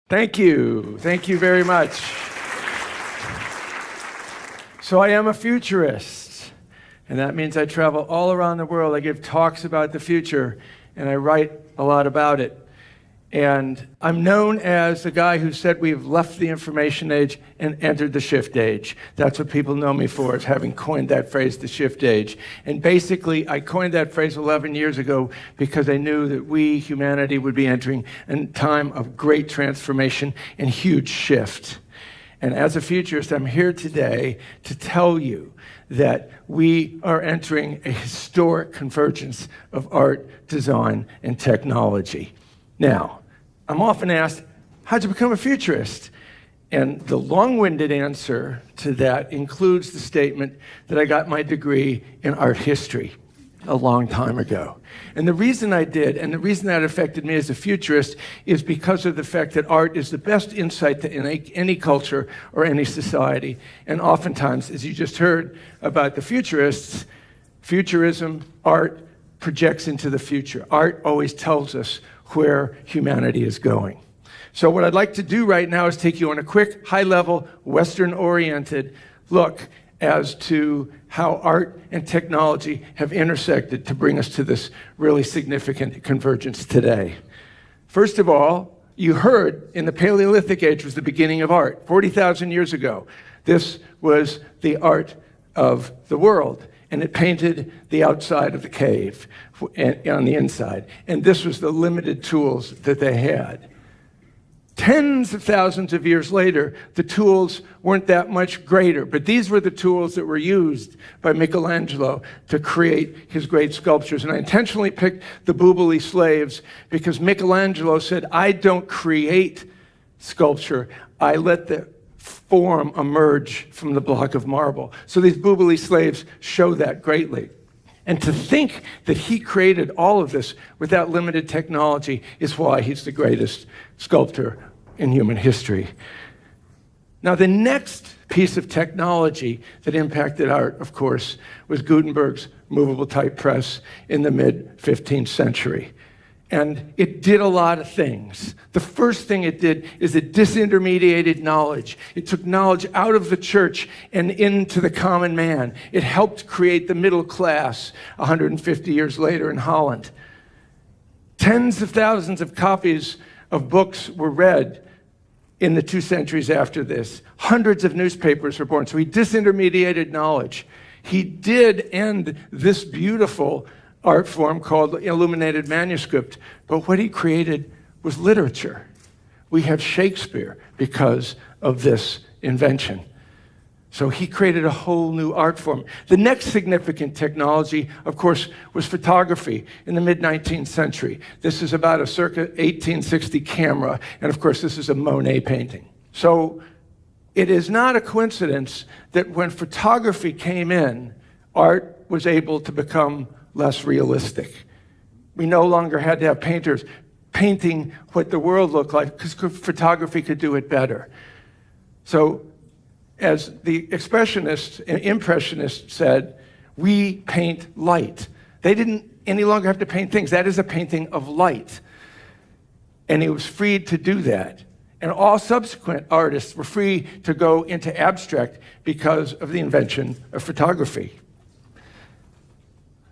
Thank you. Thank you very much. So I am a futurist, and that means I travel all around the world. I give talks about the future, and I write a lot about it. And I'm known as the guy who said we've left the information age and entered the shift age. That's what people know me for, is having coined that phrase, the shift age. And basically, I coined that phrase 11 years ago because I knew that we, humanity, would be entering a time of great transformation and huge shift. And as a futurist, I'm here today to tell you that we are entering a historic convergence of art, design, and technology. Now, I'm often asked, how'd you become a futurist? And the long-winded answer to that includes the statement that I got my degree in art history a long time ago. And the reason I did, and the reason that affected me as a futurist, is because of the fact that art is the best insight to any culture or any society. And oftentimes, as you just heard about the futurists, futurism, art, projects into the future. Art always tells us where humanity is going. So what I'd like to do right now is take you on a quick, high-level, Western-oriented look as to how art and technology have intersected to bring us to this really significant convergence today. First of all, you heard in the Paleolithic Age was the beginning of art, 40,000 years ago. This was the art of the world. And it painted the outside of the cave on the inside. And this was the limited tools that they had. Tens of thousands of years later, the tools weren't that much greater, but these were the tools that were used by Michelangelo to create his great sculptures. And I intentionally picked the Movable slaves because Michelangelo said, I don't create sculpture, I let the form emerge from the block of marble. So these Movable slaves show that greatly. And to think that he created all of this without limited technology is why he's the greatest sculptor in human history. Now, the next piece of technology that impacted art, of course, was Gutenberg's movable type press in the mid-15th century. And it did a lot of things. The first thing it did is it disintermediated knowledge. It took knowledge out of the church and into the common man. It helped create the middle class 150 years later in Holland. Tens of thousands of copies of books were read in the 2 centuries after this. Hundreds of newspapers were born. So he disintermediated knowledge. He did end this beautiful art form called illuminated manuscript, but what he created was literature. We have Shakespeare because of this invention. So he created a whole new art form. The next significant technology, of course, was photography in the mid-19th century. This is about a circa 1860 camera, and of course, this is a Monet painting. So it is not a coincidence that when photography came in, art was able to become less realistic. We no longer had to have painters painting what the world looked like because photography could do it better. So as the expressionists and impressionists said, we paint light. They didn't any longer have to paint things. That is a painting of light. And he was freed to do that. And all subsequent artists were free to go into abstract because of the invention of photography.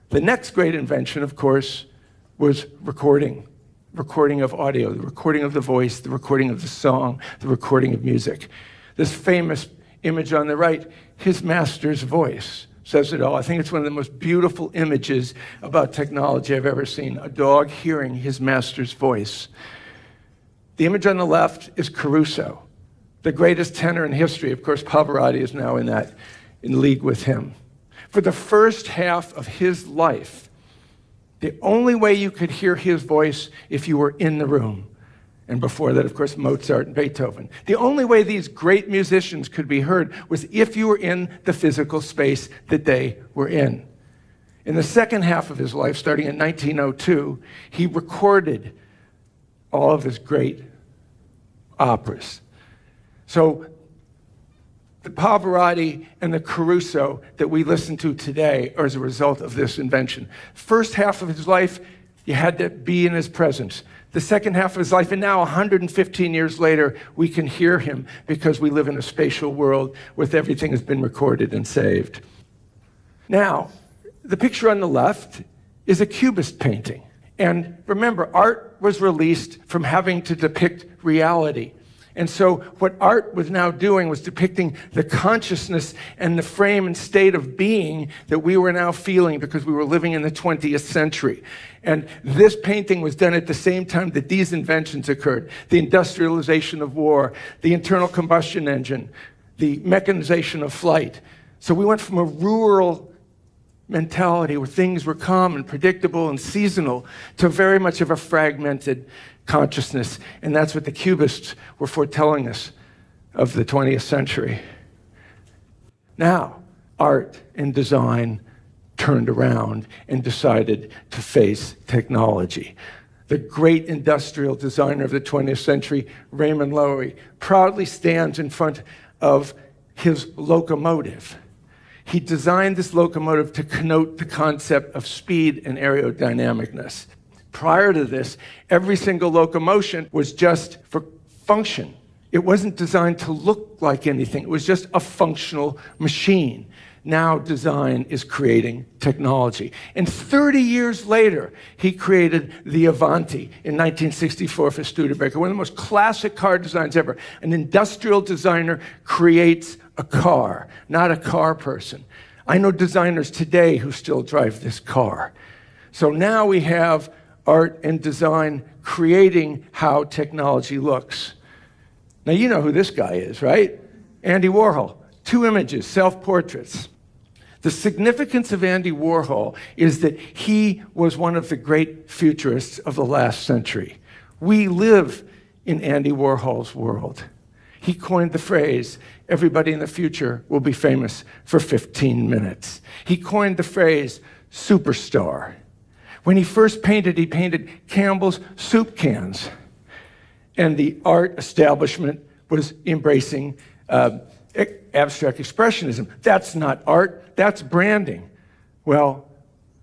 The next great invention, of course, was recording of audio, the recording of the voice, the recording of the song, the recording of music. This famous image on the right, his master's voice, says it all. I think it's one of the most beautiful images about technology I've ever seen, a dog hearing his master's voice. The image on the left is Caruso, the greatest tenor in history. Of course, Pavarotti is now in league with him. For the first half of his life, the only way you could hear his voice if you were in the room. And before that, of course, Mozart and Beethoven. The only way these great musicians could be heard was if you were in the physical space that they were in. In the second half of his life, starting in 1902, he recorded all of his great operas. So the Pavarotti and the Caruso that we listen to today are as a result of this invention. First half of his life, you had to be in his presence. the second half of his life, and now 115 years later, we can hear him because we live in a spatial world where everything has been recorded and saved. Now, the picture on the left is a Cubist painting. And remember, art was released from having to depict reality. And so what art was now doing was depicting the consciousness and the frame and state of being that we were now feeling because we were living in the 20th century. And this painting was done at the same time that these inventions occurred: the industrialization of war, the internal combustion engine, the mechanization of flight. So we went from a rural mentality where things were calm and predictable and seasonal to very much of a fragmented consciousness. And that's what the Cubists were foretelling us of the 20th century. Now, art and design turned around and decided to face technology. The great industrial designer of the 20th century, Raymond Loewy, proudly stands in front of his locomotive. He designed this locomotive to connote the concept of speed and aerodynamicness. Prior to this, every single locomotion was just for function. It wasn't designed to look like anything. It was just a functional machine. Now design is creating technology. And 30 years later, he created the Avanti in 1964 for Studebaker, one of the most classic car designs ever. An industrial designer creates a car, not a car person. I know designers today who still drive this car. So now we have art and design creating how technology looks. Now you know who this guy is, right? Andy Warhol. 2 images, self-portraits. The significance of Andy Warhol is that he was one of the great futurists of the last century. We live in Andy Warhol's world. He coined the phrase, everybody in the future will be famous for 15 minutes. He coined the phrase, superstar. When he first painted, he painted Campbell's soup cans. And the art establishment was embracing abstract expressionism. That's not art, that's branding. Well,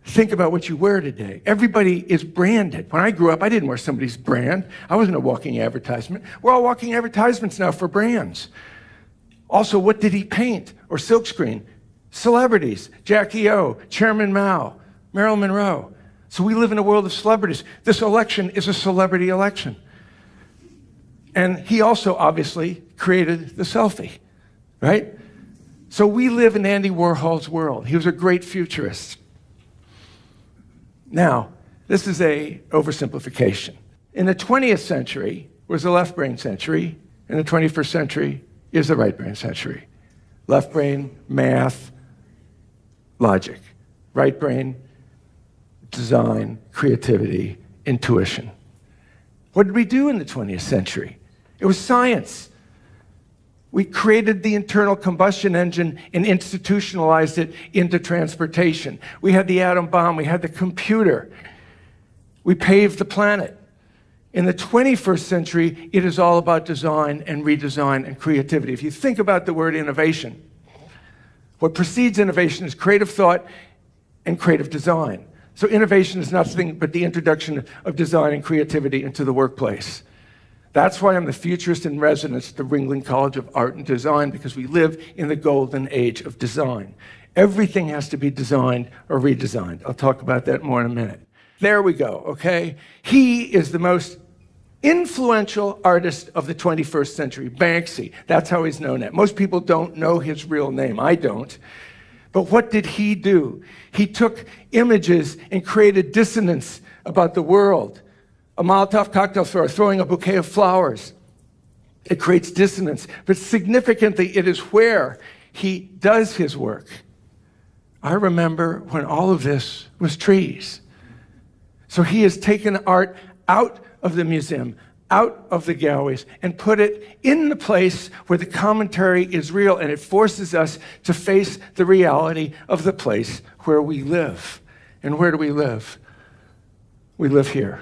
think about what you wear today. Everybody is branded. When I grew up, I didn't wear somebody's brand. I wasn't a walking advertisement. We're all walking advertisements now for brands. Also, what did he paint or silkscreen? Celebrities. Jackie O, Chairman Mao, Marilyn Monroe. So we live in a world of celebrities. This election is a celebrity election. And he also obviously created the selfie, right? So we live in Andy Warhol's world. He was a great futurist. Now, this is a oversimplification. In the 20th century was the left brain century. In the 21st century is the right brain century. Left brain, math, logic. Right brain, design, creativity, intuition. What did we do in the 20th century? It was science. We created the internal combustion engine and institutionalized it into transportation. We had the atom bomb, we had the computer. We paved the planet. In the 21st century, it is all about design and redesign and creativity. If you think about the word innovation, what precedes innovation is creative thought and creative design. So innovation is nothing but the introduction of design and creativity into the workplace. That's why I'm the futurist in residence at the Ringling College of Art and Design, because we live in the golden age of design. Everything has to be designed or redesigned. I'll talk about that more in a minute. There we go, okay? He is the most influential artist of the 21st century, Banksy. That's how he's known at. Most people don't know his real name. I don't. But what did he do? He took images and created dissonance about the world. A Molotov cocktail thrower throwing a bouquet of flowers. It creates dissonance. But significantly, it is where he does his work. I remember when all of this was trees. So he has taken art out of the museum, out of the galleries, and put it in the place where the commentary is real, and it forces us to face the reality of the place where we live. And where do we live? We live here.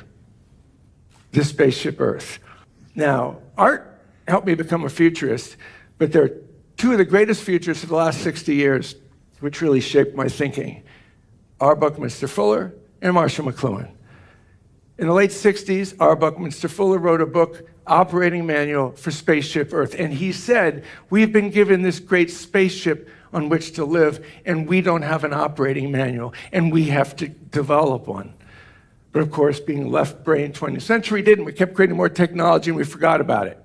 This spaceship Earth. Now, art helped me become a futurist, but there are 2 of the greatest futurists of the last 60 years which really shaped my thinking, are Buckminster Fuller and Marshall McLuhan. In the late 60s, our Buckminster Fuller wrote a book, Operating Manual for Spaceship Earth. And he said, we've been given this great spaceship on which to live, and we don't have an operating manual, and we have to develop one. But of course, being left brain 20th century didn't. We kept creating more technology, and we forgot about it.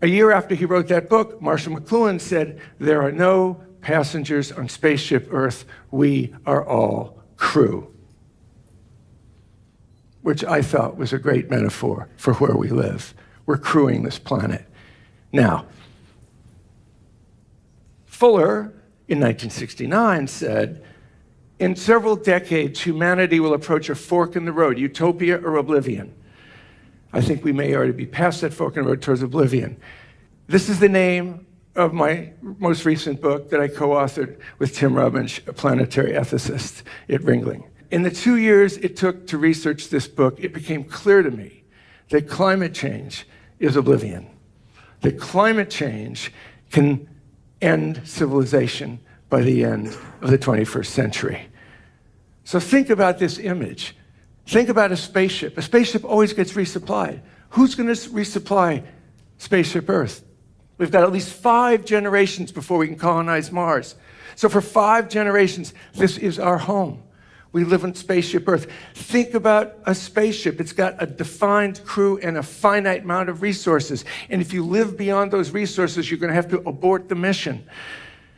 A year after he wrote that book, Marshall Mcluhan said, there are no passengers on Spaceship Earth. We are all crew. Which I thought was a great metaphor for where we live. We're crewing this planet. Now, Fuller, in 1969, said, in several decades, humanity will approach a fork in the road, utopia or oblivion. I think we may already be past that fork in the road towards oblivion. This is the name of my most recent book that I co-authored with Tim Robbins, a planetary ethicist at Ringling. In the 2 years it took to research this book, it became clear to me that climate change is oblivion. That climate change can end civilization by the end of the 21st century. So think about this image. Think about a spaceship. A spaceship always gets resupplied. Who's going to resupply Spaceship Earth? We've got at least 5 generations before we can colonize Mars. So for 5 generations, this is our home. We live on Spaceship Earth. Think about a spaceship. It's got a defined crew and a finite amount of resources. And if you live beyond those resources, you're going to have to abort the mission.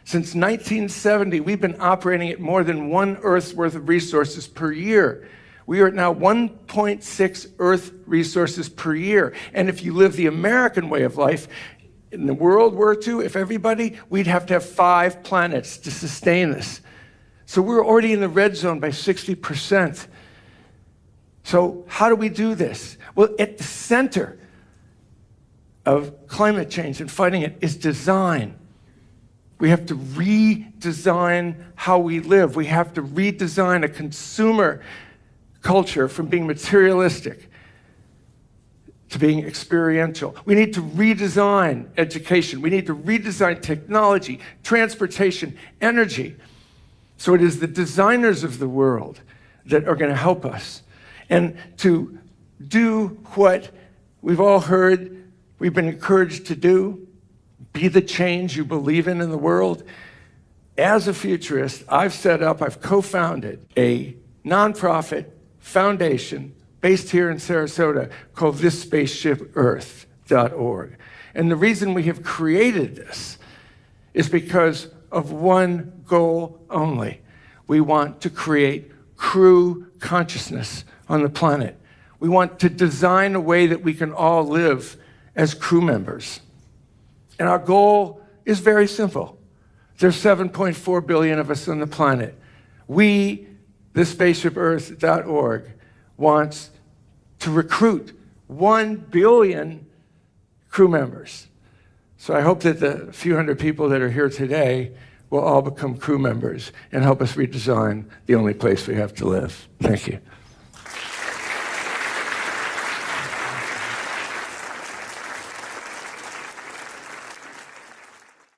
Since 1970, we've been operating at more than 1 Earth's worth of resources per year. We are at now 1.6 Earth resources per year. And if you live the American way of life, in the world War II, if everybody, we'd have to have 5 planets to sustain this. So we're already in the red zone by 60%. So how do we do this? Well, at the center of climate change and fighting it is design. We have to redesign how we live. We have to redesign a consumer culture from being materialistic to being experiential. We need to redesign education. We need to redesign technology, transportation, energy. So it is the designers of the world that are going to help us. And to do what we've all heard, we've been encouraged to do, be the change you believe in the world. As a futurist, I've co-founded a nonprofit foundation based here in Sarasota called thisspaceshipearth.org. And the reason we have created this is because of one goal only. We want to create crew consciousness on the planet. We want to design a way that we can all live as crew members. And our goal is very simple. There's 7.4 billion of us on the planet. We, thisspaceshipearth.org, wants to recruit 1 billion crew members. So I hope that the few hundred people that are here today will all become crew members and help us redesign the only place we have to live. Thank you.